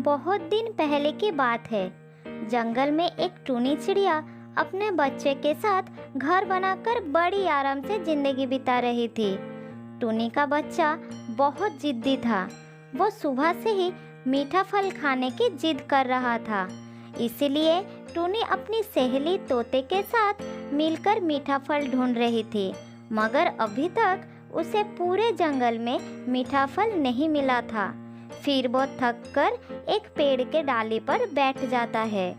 बहुत दिन पहले की बात है। जंगल में एक टूनी चिड़िया अपने बच्चे के साथ घर बनाकर बड़ी आराम से जिंदगी बिता रही थी। टूनी का बच्चा बहुत जिद्दी था। वो सुबह से ही मीठा फल खाने की जिद कर रहा था। इसीलिए टूनी अपनी सहेली तोते के साथ मिलकर मीठा फल ढूंढ रही थी, मगर अभी तक उसे पूरे जंगल में मीठा फल नहीं मिला था। फिर वो थक कर एक पेड़ के डाली पर बैठ जाता है।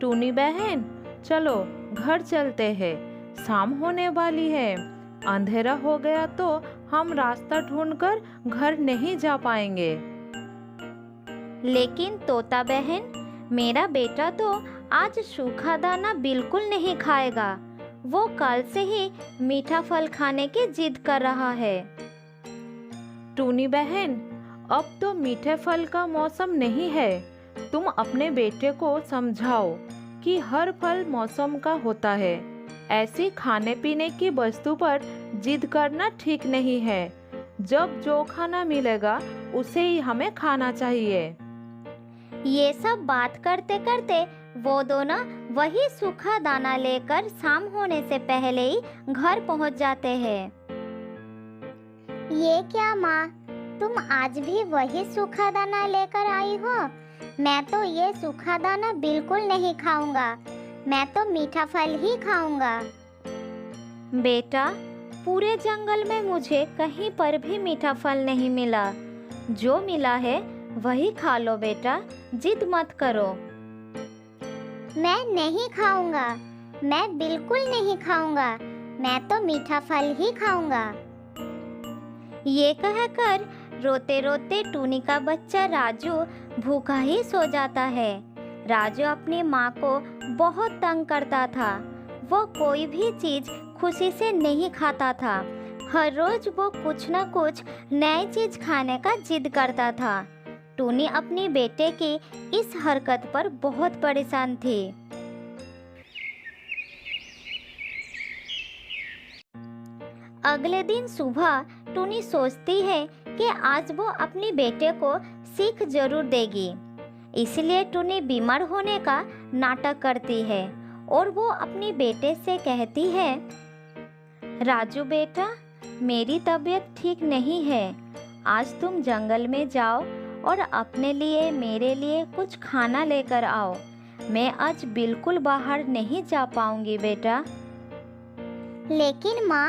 टूनी बहन, चलो घर चलते हैं, शाम होने वाली है। अंधेरा हो गया तो हम रास्ता ढूंढकर घर नहीं जा पाएंगे। लेकिन तोता बहन, मेरा बेटा तो आज सूखा दाना बिल्कुल नहीं खाएगा। वो कल से ही मीठा फल खाने की जिद कर रहा है। टूनी बहन, अब तो मीठे फल का मौसम नहीं है। तुम अपने बेटे को समझाओ कि हर फल मौसम का होता है। ऐसी खाने पीने की वस्तु पर जिद करना ठीक नहीं है। जब जो खाना मिलेगा उसे ही हमें खाना चाहिए। ये सब बात करते करते वो दोनों वही सूखा दाना लेकर शाम होने से पहले ही घर पहुंच जाते हैं। ये क्या माँ, तुम आज भी वही सूखा दाना लेकर आई हो? मैं तो ये सूखा दाना बिल्कुल नहीं खाऊंगा। मैं तो मीठा फल ही खाऊंगा। बेटा, पूरे जंगल में मुझे कहीं पर भी मीठा फल नहीं मिला। जो मिला है वही खा लो बेटा, जिद मत करो। मैं नहीं खाऊंगा, मैं बिल्कुल नहीं खाऊंगा। मैं तो मीठा फल ही खाऊंगा। ये कहकर रोते रोते टूनी का बच्चा राजू भूखा ही सो जाता है। राजू अपनी माँ को बहुत तंग करता था। वो कोई भी चीज खुशी से नहीं खाता था। हर रोज वो कुछ न कुछ नई चीज खाने का जिद करता था। टूनी अपनी बेटे की इस हरकत पर बहुत परेशान थी। अगले दिन सुबह टूनी सोचती है कि आज वो अपने बेटे को सीख जरूर देगी। इसलिए टूनी बीमार होने का नाटक करती है और वो अपने बेटे से कहती है, राजू बेटा, मेरी तबीयत ठीक नहीं है। आज तुम जंगल में जाओ और अपने लिए मेरे लिए कुछ खाना लेकर आओ। मैं आज बिल्कुल बाहर नहीं जा पाऊंगी बेटा। लेकिन माँ,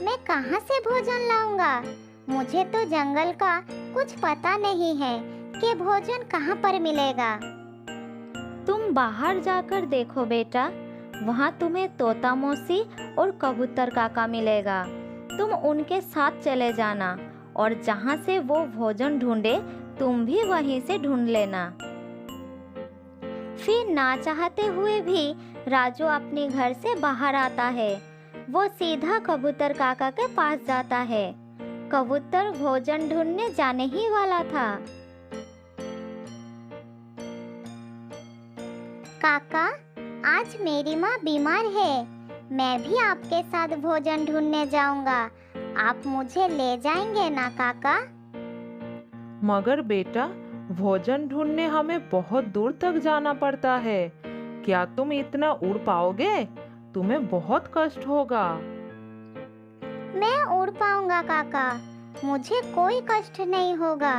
मैं कहाँ से भोजन लाऊंगा? मुझे तो जंगल का कुछ पता नहीं है कि भोजन कहाँ पर मिलेगा। तुम बाहर जाकर देखो बेटा, वहाँ तुम्हें तोता मौसी और कबूतर काका मिलेगा। तुम उनके साथ चले जाना और जहाँ से वो भोजन ढूंढे तुम भी वहीं से ढूंढ लेना। फिर ना चाहते हुए भी राजू अपने घर से बाहर आता है। वो सीधा कबूतर काका के पास जाता है। कबूतर भोजन ढूंढने जाने ही वाला था। काका, आज मेरी माँ बीमार है। मैं भी आपके साथ भोजन ढूंढने जाऊंगा। आप मुझे ले जाएंगे ना काका? मगर बेटा, भोजन ढूंढने हमें बहुत दूर तक जाना पड़ता है। क्या तुम इतना उड़ पाओगे? तुम्हें बहुत कष्ट होगा। मैं उड़ पाऊंगा काका, मुझे कोई कष्ट नहीं होगा।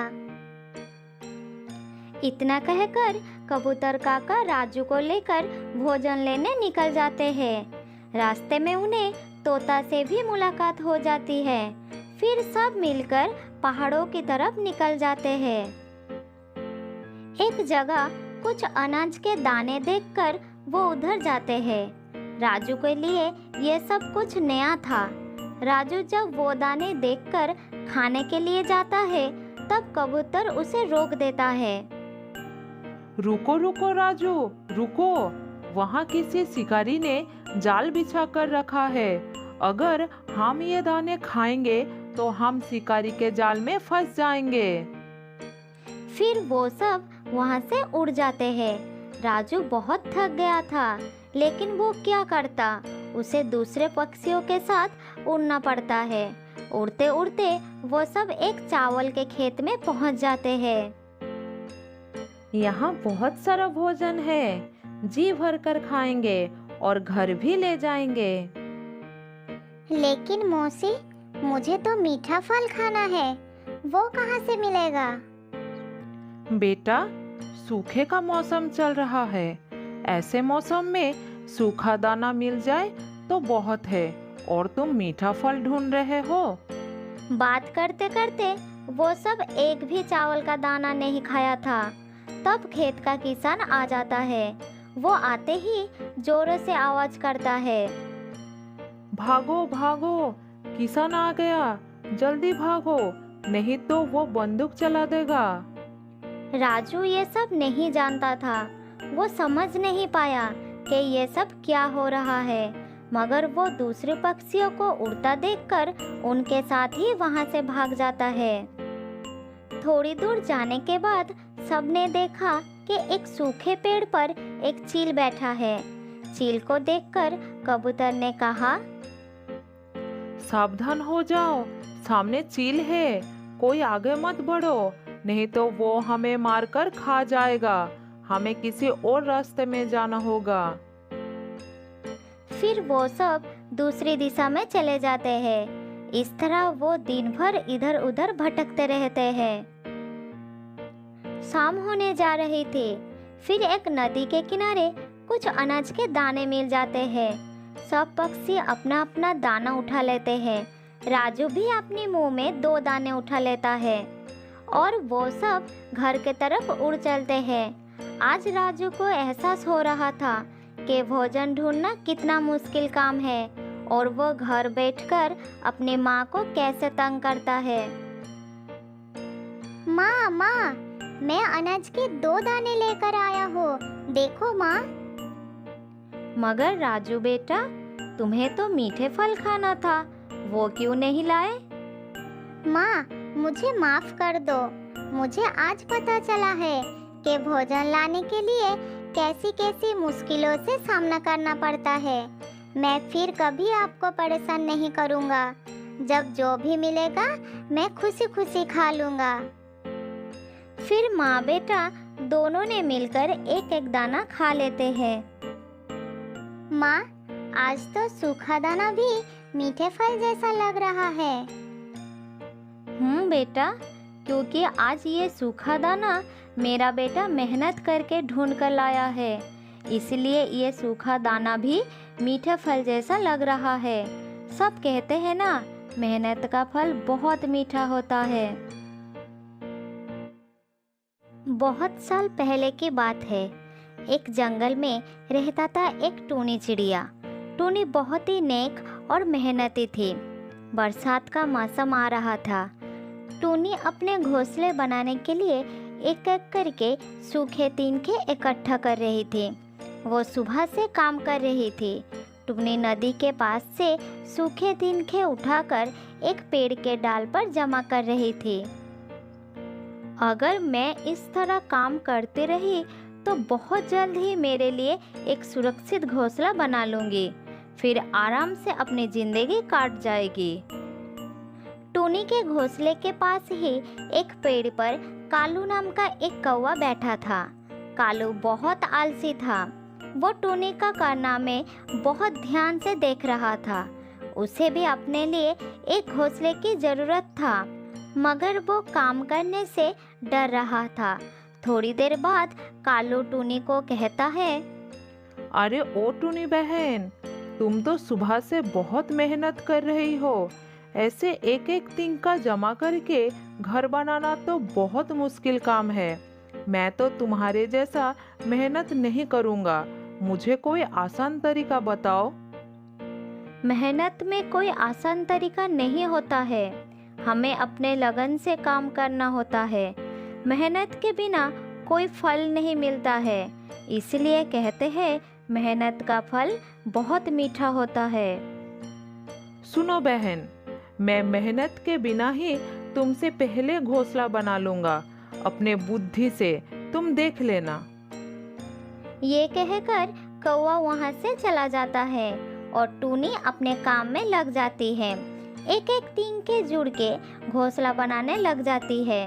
इतना कहकर कबूतर काका राजू को लेकर भोजन लेने निकल जाते हैं। रास्ते में उन्हें तोता से भी मुलाकात हो जाती है। फिर सब मिलकर पहाड़ों की तरफ निकल जाते हैं। एक जगह कुछ अनाज के दाने देखकर वो उधर जाते हैं। राजू के लिए ये सब कुछ नया था। राजू जब वो दाने देखकर खाने के लिए जाता है, तब कबूतर उसे रोक देता है। रुको रुको राजू, रुको। वहाँ किसी शिकारी ने जाल बिछा कर रखा है। अगर हम ये दाने खाएंगे तो हम शिकारी के जाल में फंस जाएंगे। फिर वो सब वहाँ से उड़ जाते हैं। राजू बहुत थक गया था, लेकिन वो क्या करता? उसे दूसरे पक्षियों के साथ उड़ना पड़ता है। उड़ते उड़ते वो सब एक चावल के खेत में पहुंच जाते हैं। यहाँ बहुत सारा भोजन है, जी भर कर खाएंगे और घर भी ले जाएंगे। लेकिन मौसी, मुझे तो मीठा फल खाना है, वो कहाँ से मिलेगा? बेटा, सूखे का मौसम चल रहा है। ऐसे मौसम में सूखा दाना मिल जाए तो बहुत है, और तुम मीठा फल ढूंढ रहे हो। बात करते करते वो सब एक भी चावल का दाना नहीं खाया था। तब खेत का किसान आ जाता है। वो आते ही जोरों से आवाज करता है, भागो भागो, किसान आ गया, जल्दी भागो, नहीं तो वो बंदूक चला देगा। राजू ये सब नहीं जानता था। वो समझ नहीं पाया कि ये सब क्या हो रहा है, मगर वो दूसरे पक्षियों को उड़ता देखकर उनके साथ ही वहां से भाग जाता है। थोड़ी दूर जाने के बाद सबने देखा कि एक सूखे पेड़ पर एक चील बैठा है। चील को देखकर कबूतर ने कहा, सावधान हो जाओ, सामने चील है, कोई आगे मत बढ़ो, नहीं तो वो हमें मारकर खा जाएगा। हमें किसी और रास्ते में जाना होगा। फिर वो सब दूसरी दिशा में चले जाते हैं। इस तरह वो दिन भर इधर उधर भटकते रहते हैं। शाम होने जा रही थी। फिर एक नदी के किनारे कुछ अनाज के दाने मिल जाते हैं। सब पक्षी अपना अपना दाना उठा लेते हैं। राजू भी अपने मुंह में 2 दाने उठा लेता है और वो सब घर के तरफ उड़ चलते हैं। आज राजू को एहसास हो रहा था कि भोजन ढूंढना कितना मुश्किल काम है और वो घर बैठकर अपनी माँ को कैसे तंग करता है। माँ माँ, मैं अनाज के 2 दाने लेकर आया हूँ, देखो माँ। मगर राजू बेटा, तुम्हें तो मीठे फल खाना था, वो क्यों नहीं लाए? माँ, मुझे माफ कर दो। मुझे आज पता चला है कि भोजन लाने के लिए कैसी कैसी मुश्किलों से सामना करना पड़ता है। मैं फिर कभी आपको परेशान नहीं करूँगा। जब जो भी मिलेगा मैं खुशी खुशी खा लूँगा। फिर माँ बेटा दोनों ने मिलकर एक एक दाना खा लेते हैं। माँ, आज तो सूखा दाना भी मीठे फल जैसा लग रहा है। बेटा, क्योंकि आज ये सूखा दाना मेरा बेटा मेहनत करके ढूंढ कर लाया है, इसलिए ये सूखा दाना भी मीठे फल जैसा लग रहा है। सब कहते हैं ना, मेहनत का फल बहुत मीठा होता है। बहुत साल पहले की बात है। एक जंगल में रहता था एक टूनी चिड़िया। टूनी बहुत ही नेक और मेहनती थी। बरसात का मौसम आ रहा था। टूनी अपने घोंसले बनाने के लिए एक एक करके सूखे तिनके इकट्ठा कर रही थी। वो सुबह से काम कर रही थी। टूनी नदी के पास से सूखे तिनके उठाकर एक पेड़ के डाल पर जमा कर रही थी। अगर मैं इस तरह काम करती रही तो बहुत जल्द ही मेरे लिए एक सुरक्षित घोंसला बना लूँगी, फिर आराम से अपनी जिंदगी काट जाएगी। टूनी के घोंसले के पास ही एक पेड़ पर कालू नाम का एक कौवा बैठा था। कालू बहुत आलसी था। वो टूनी का कारनामे बहुत ध्यान से देख रहा था। उसे भी अपने लिए एक घोंसले की जरूरत था, मगर वो काम करने से डर रहा था। थोड़ी देर बाद कालू टूनी को कहता है, अरे ओ टूनी बहन, तुम तो सुबह से बहुत मेहनत कर रही हो। ऐसे एक एक तिनका जमा करके घर बनाना तो बहुत मुश्किल काम है। मैं तो तुम्हारे जैसा मेहनत नहीं करूँगा। मुझे कोई आसान तरीका बताओ। मेहनत में कोई आसान तरीका नहीं होता है। हमें अपने लगन से काम करना होता है। मेहनत के बिना कोई फल नहीं मिलता है। इसलिए कहते हैं, मेहनत का फल बहुत मीठा होता है। सुनो बहन, मैं मेहनत के बिना ही तुमसे पहले घोंसला बना लूँगा अपने बुद्धि से, तुम देख लेना। ये कहकर कौवा वहाँ से चला जाता है और टूनी अपने काम में लग जाती है। एक एक टीम के जुड़ के घोंसला बनाने लग जाती है।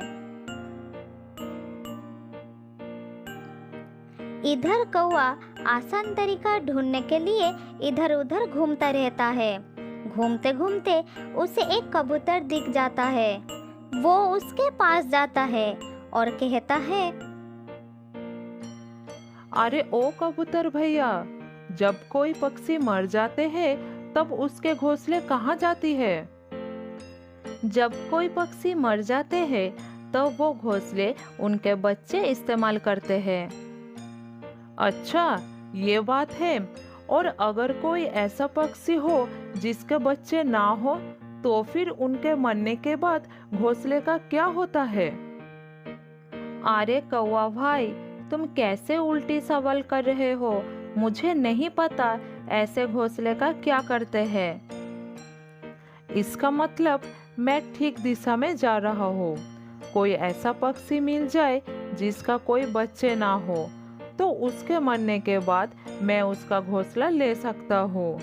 इधर कौवा आसान तरीका ढूंढने के लिए इधर उधर घूमता रहता है। घूमते घूमते उसे एक कबूतर दिख जाता है। वो उसके पास जाता है और कहता है, अरे ओ कबूतर भैया, जब कोई पक्षी मर जाते हैं तब उसके घोंसले कहाँ जाती है? जब कोई पक्षी मर जाते हैं तब वो घोंसले उनके बच्चे इस्तेमाल करते हैं। अच्छा, ये बात है। और अगर कोई ऐसा पक्षी हो जिसके बच्चे ना हो तो फिर उनके मरने के बाद घोंसले का क्या होता है? अरे कौवा भाई, तुम कैसे उल्टी सवाल कर रहे हो? मुझे नहीं पता ऐसे घोंसले का क्या करते हैं। इसका मतलब मैं ठीक दिशा में जा रहा हूँ। कोई ऐसा पक्षी मिल जाए जिसका कोई बच्चे ना हो तो उसके मरने के बाद मैं उसका घोंसला ले सकता हूँ।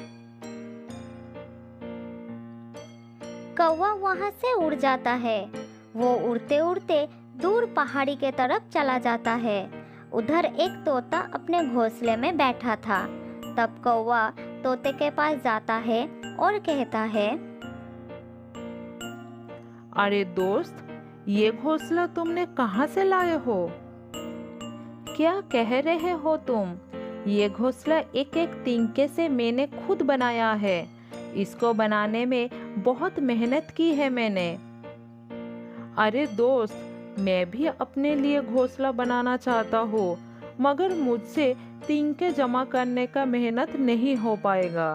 कौवा वहाँ से उड़ जाता है। वो उड़ते उड़ते दूर पहाड़ी के तरफ चला जाता है। उधर एक तोता अपने घोंसले में बैठा था। तब कौवा तोते के पास जाता है और कहता है, अरे दोस्त, ये घोंसला तुमने कहाँ से लाए हो? क्या कह रहे हो तुम? ये घोंसला एक एक तिनके से मैंने खुद बनाया है। इसको बनाने में बहुत मेहनत की है मैंने। अरे दोस्त, मैं भी अपने लिए घोंसला बनाना चाहता हूँ, मगर मुझसे तिनके जमा करने का मेहनत नहीं हो पाएगा।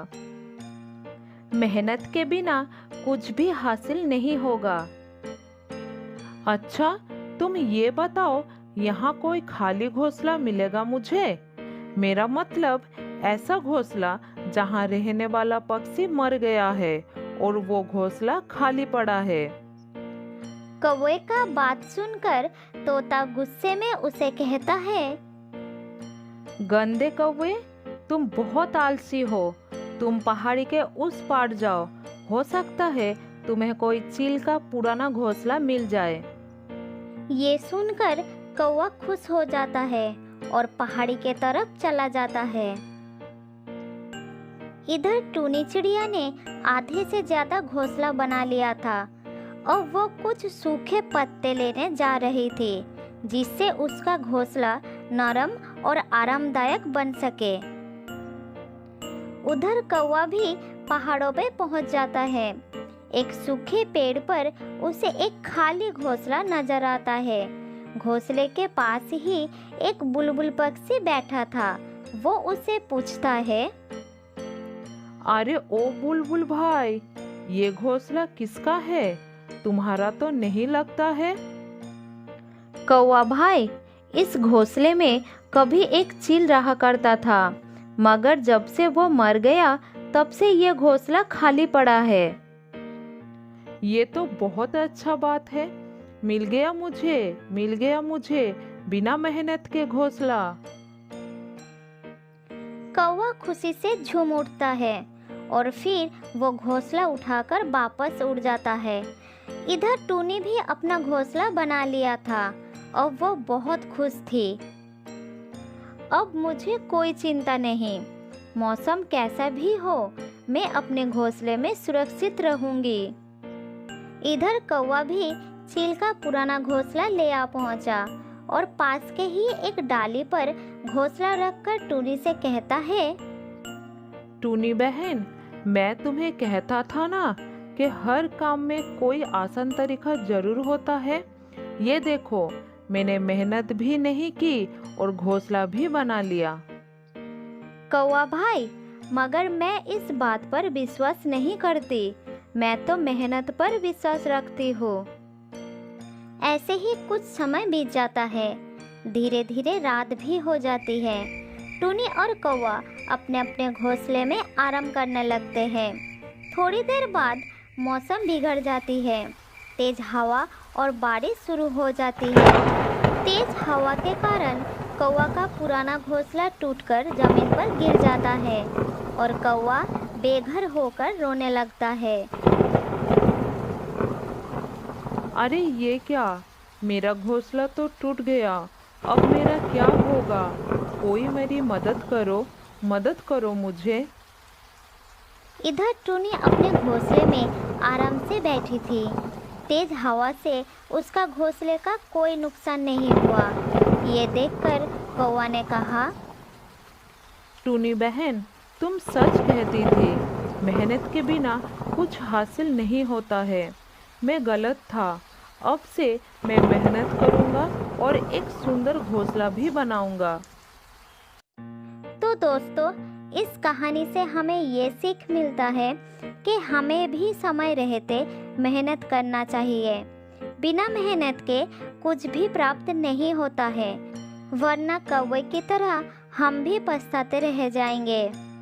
मेहनत के बिना कुछ भी हासिल नहीं होगा। अच्छा, तुम ये बताओ, यहाँ कोई खाली घोंसला मिलेगा मुझे? मेरा मतलब ऐसा घोंसला जहाँ रहने वाला पक्षी मर गया है और वो घोंसला खाली पड़ा है। कौवे का बात सुनकर तोता गुस्से में उसे कहता है, गंदे कौवे, तुम बहुत आलसी हो। तुम पहाड़ी के उस पार जाओ। हो सकता है तुम्हें कोई चील का पुराना घोंसला मिल जाए। ये सुनकर कौवा खुश हो जाता है और पहाड़ी के तरफ चला जाता है। इधर टूनी चिड़िया ने आधे से ज्यादा घोंसला बना लिया था और वो कुछ सूखे पत्ते लेने जा रही थी जिससे उसका घोंसला नरम और आरामदायक बन सके। उधर कौवा भी पहाड़ों पे पहुंच जाता है। एक सूखे पेड़ पर उसे एक खाली घोंसला नजर आता है। घोंसले के पास ही एक बुलबुल पक्षी बैठा था। वो उसे पूछता है, अरे ओ बुलबुल भाई, ये घोंसला किसका है? तुम्हारा तो नहीं लगता है। कौवा भाई, इस घोंसले में कभी एक चील रहा करता था, मगर जब से वो मर गया तब से ये घोंसला खाली पड़ा है। ये तो बहुत अच्छा बात है। मिल गया मुझे बिना मेहनत के घोंसला। कौवा खुशी से झूम उठता है और फिर वो घोंसला उठाकर वापस उड़ जाता है। इधर टूनी भी अपना घोंसला बना लिया था और वो बहुत खुश थी। अब मुझे कोई चिंता नहीं, मौसम कैसा भी हो, मैं अपने घोंसले में सुरक्षित रहूंगी। इधर कौवा भी चील का पुराना घोंसला ले आ पहुंचा और पास के ही एक डाली पर घोंसला रखकर टूनी से कहता है, टूनी बहन, मैं तुम्हें कहता था ना कि हर काम में कोई आसान तरीका जरूर होता है। ये देखो, मैंने मेहनत भी नहीं की और घोंसला भी बना लिया। कौवा भाई, मगर मैं इस बात पर विश्वास नहीं करती। मैं तो मेहनत पर विश्वास रखती हूँ। ऐसे ही कुछ समय बीत जाता है। धीरे धीरे रात भी हो जाती है। टूनी और कौवा अपने अपने घोंसले में आराम करने लगते हैं। थोड़ी देर बाद मौसम बिगड़ जाती है। तेज हवा और बारिश शुरू हो जाती है। तेज हवा के कारण कौवा का पुराना घोंसला टूटकर जमीन पर गिर जाता है और कौवा बेघर होकर रोने लगता है। अरे ये क्या, मेरा घोंसला तो टूट गया। अब मेरा क्या होगा? कोई मेरी मदद करो मुझे। इधर टूनी अपने घोंसले में आराम से बैठी थी। तेज हवा से उसका घोंसले का कोई नुकसान नहीं हुआ। ये देखकर कौवा ने कहा, टूनी बहन, तुम सच कहती थी, मेहनत के बिना कुछ हासिल नहीं होता है। मैं गलत था। अब से मैं मेहनत करूँगा और एक सुंदर घोंसला भी बनाऊँगा। तो दोस्तों, इस कहानी से हमें ये सीख मिलता है कि हमें भी समय रहते मेहनत करना चाहिए। बिना मेहनत के कुछ भी प्राप्त नहीं होता है, वरना कौवे की तरह हम भी पछताते रह जाएंगे।